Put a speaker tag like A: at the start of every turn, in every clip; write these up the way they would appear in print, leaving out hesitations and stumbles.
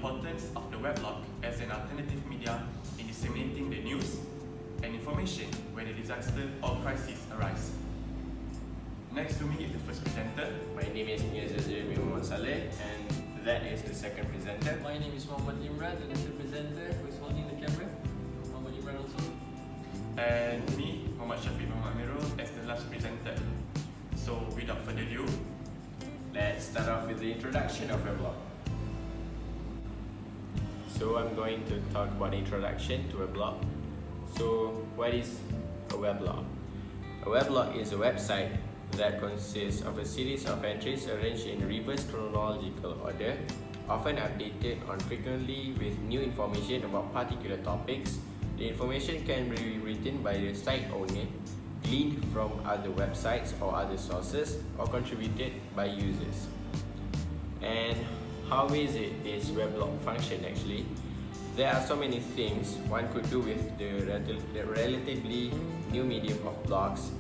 A: importance of the weblog as an alternative media in disseminating the news and information when a disaster or crisis arise. Next to me is the first presenter.
B: My name is Muhammad Saleh, and that is the second presenter.
C: My name is Muhammad Imran, and the presenter who is holding the camera. Muhammad Imran also.
A: And me, Muhammad Shafiq Muhammad Mirul, as the last presenter. So without further ado,
B: Let's start off with the introduction of Weblog. So I'm going to talk about the introduction to Weblog. So what is a weblog? A weblog is a website that consists of a series of entries arranged in reverse chronological order, often updated on frequently with new information about particular topics. The information can be written by the site owner, gleaned from other websites or other sources, or contributed by users. And how is it this weblog function actually? There are so many things one could do with the relatively new medium of blogs.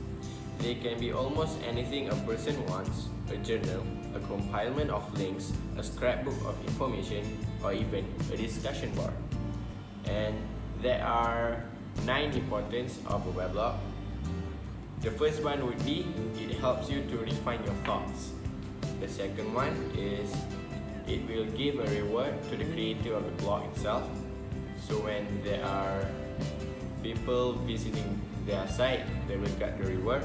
B: They can be almost anything a person wants: a journal, a compilement of links, a scrapbook of information, or even a discussion board. And there are 9 importance of a weblog. The first one would be it helps you to refine your thoughts. The second one is it will give a reward to the creator of the blog itself. So when there are people visiting their site, they will get the reward.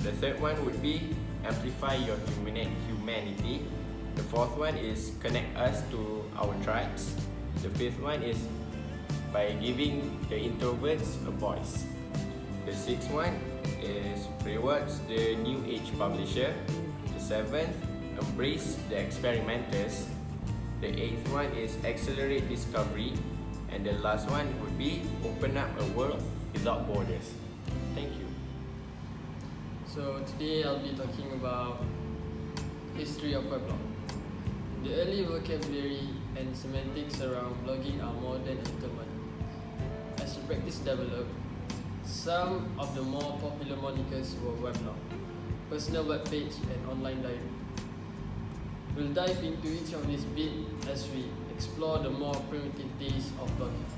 B: The third one would be amplify your humanity. The fourth one is connect us to our tribes. The fifth one is by giving the introverts a voice. The sixth one is rewards the new age publisher. The seventh, embrace the experimenters. The eighth one is accelerate discovery. And the last one would be open up a world without borders. Thank you.
C: So today I'll be talking about history of weblog. The early vocabulary and semantics around blogging are modern and common. As the practice developed, some of the more popular monikers were weblog, personal web page, and online diary. We'll dive into each of these bits as we explore the more primitive days of blogging.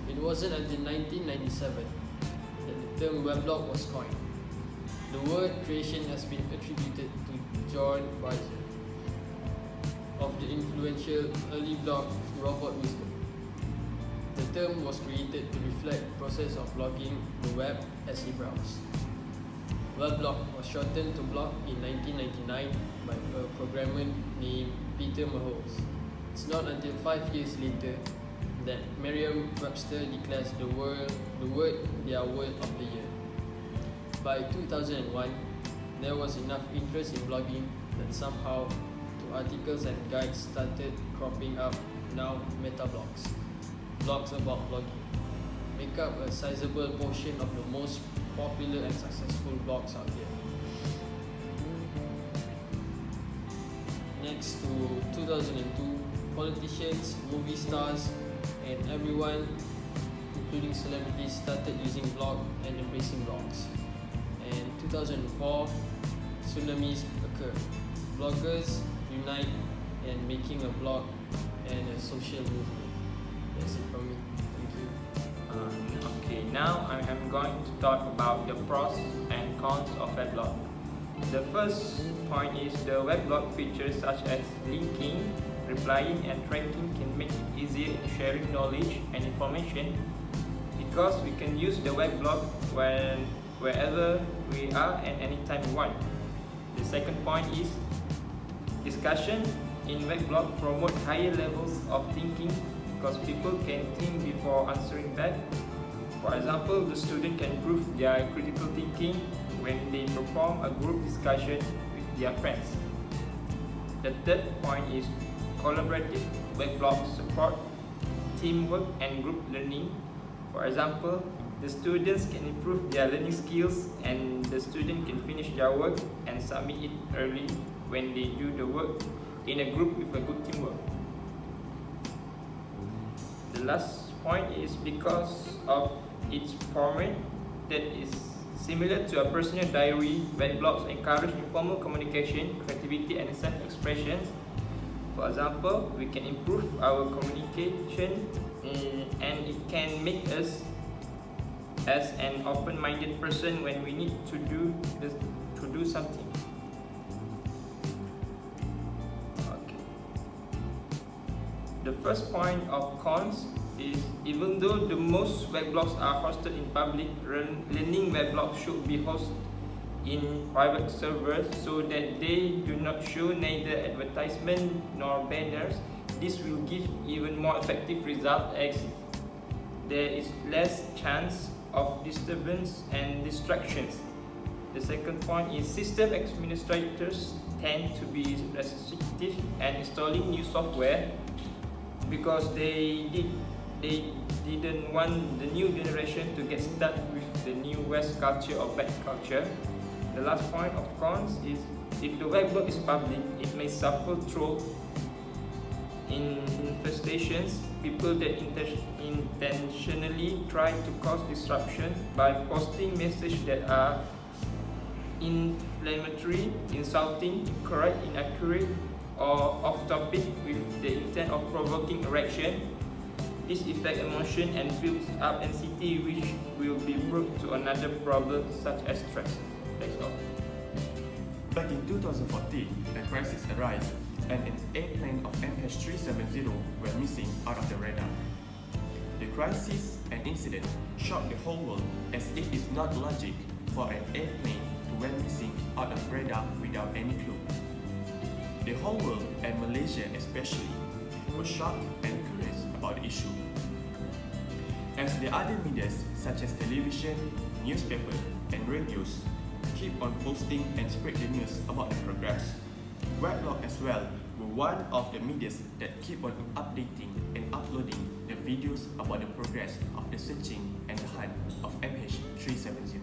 C: It wasn't until 1997 that the term weblog was coined. The word creation has been attributed to John Weiser of the influential early blog Robot Wisdom. The term was created to reflect the process of blogging the web as he browsed. Weblog was shortened to blog in 1999 by a programmer named Peter Maholes. It's not until 5 years later that Merriam-Webster declares the word their word of the year. By 2001, there was enough interest in blogging that somehow two articles and guides started cropping up. Now meta-blogs, blogs about blogging, make up a sizable portion of the most popular and successful blogs out there. Next to 2002, politicians, movie stars, and everyone, including celebrities, started using blog and embracing blogs. And 2004, tsunamis occur. Bloggers unite and making a blog and a social movement. That's it from me. Thank you.
D: Okay, now I am going to talk about the pros and cons of weblog. The first point is the weblog features such as linking, replying, and tracking can make it easier in sharing knowledge and information because we can use the weblog wherever we are and anytime we want. The second point is discussion in weblog promote higher levels of thinking because people can think before answering back. For example, the student can improve their critical thinking when they perform a group discussion with their friends. The third point is collaborative weblog support teamwork and group learning. For example, the students can improve their learning skills and the student can finish their work and submit it early when they do the work in a group with a good teamwork. The last point is because of its format that is similar to a personal diary, weblogs encourage informal communication, creativity, and self-expression. For example, we can improve our communication and it can make us as an open-minded person when we need to do something. Okay. The first point of cons is, even though the most weblogs are hosted in public, learning weblogs should be hosted in private servers so that they do not show neither advertisement nor banners. This will give even more effective result as there is less chance of disturbance and distractions. The second point is, system administrators tend to be restrictive and installing new software because they didn't want the new generation to get stuck with the new West culture or bad culture. The last point of cons is, if the weblog is public, it may suffer troll infestations, people that intentionally try to cause disruption by posting messages that are inflammatory, insulting, incorrect, inaccurate, or off-topic with the intent of provoking a reaction. This affects emotion and builds up anxiety, which will be brought to another problem such as stress. That's all.
A: Back in 2014, a crisis arose and an airplane of MH370 were missing out of the radar. The crisis and incident shocked the whole world, as it is not logic for an airplane to went missing out of radar without any clue. The whole world, and Malaysia especially, were shocked and curious about the issue. As the other medias such as television, newspaper, and radios keep on posting and spread the news about the progress, Weblog as well were one of the medias that keep on updating and uploading the videos about the progress of the searching and the hunt of MH370.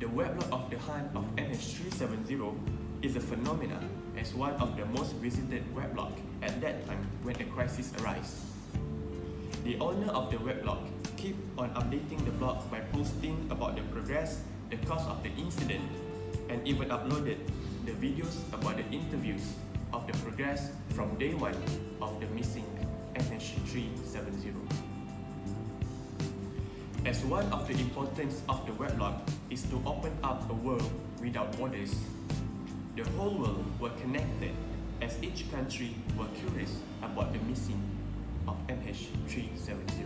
A: The weblog of the hunt of MH370 is a phenomenon as one of the most visited weblog at that time when the crisis arose. The owner of the weblog keep on updating the blog by posting about the progress, the cause of the incident, and even uploaded the videos about the interviews of the progress from day one of the missing MH370. As one of the importance of the weblog is to open up a world without borders, the whole world were connected as each country were curious about the missing of MH370.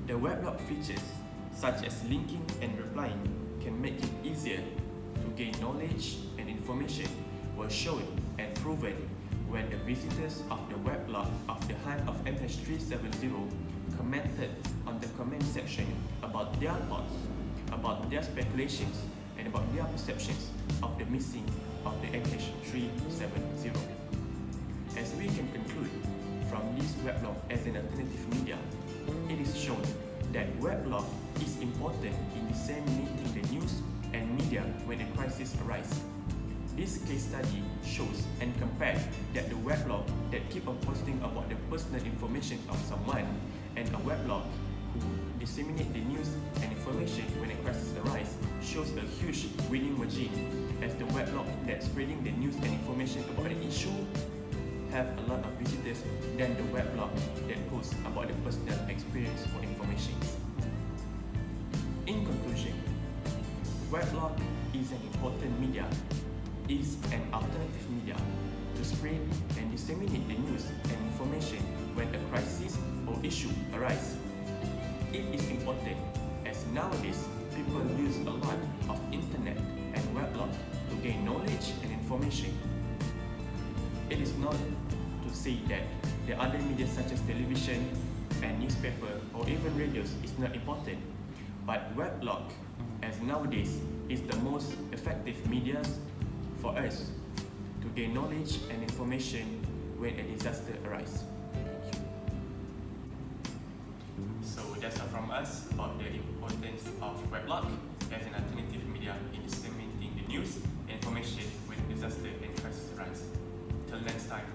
A: The weblog features such as linking and replying can make it easier to gain knowledge and information were shown and proven when the visitors of the weblog of the hunt of MH370 commented on the comment section about their thoughts, about their speculations, and about their perceptions of the missing of the MH370. As we can conclude from this weblog as an alternative media, it is shown that weblog is important in disseminating the news and media when a crisis arises. This case study shows and compares that the weblog that keep on posting about the personal information of someone and a weblog who disseminate the news and information when a crisis arises shows a huge winning margin, as the weblog that spreading the news and information about the issue have a lot of visitors than the weblog that posts about the personal experience or information. In conclusion, weblog is an important media, is an alternative media to spread and disseminate the news and information when a crisis or issue arises. It is important as nowadays people use a lot of internet and weblog to gain knowledge and information. It is not to say that the other media such as television and newspaper or even radios is not important, but weblog as nowadays is the most effective media for us to gain knowledge and information when a disaster arises. So that's all from us about the importance of weblog as an alternative media in disseminating the news and information when disaster and crisis arise. Till next time.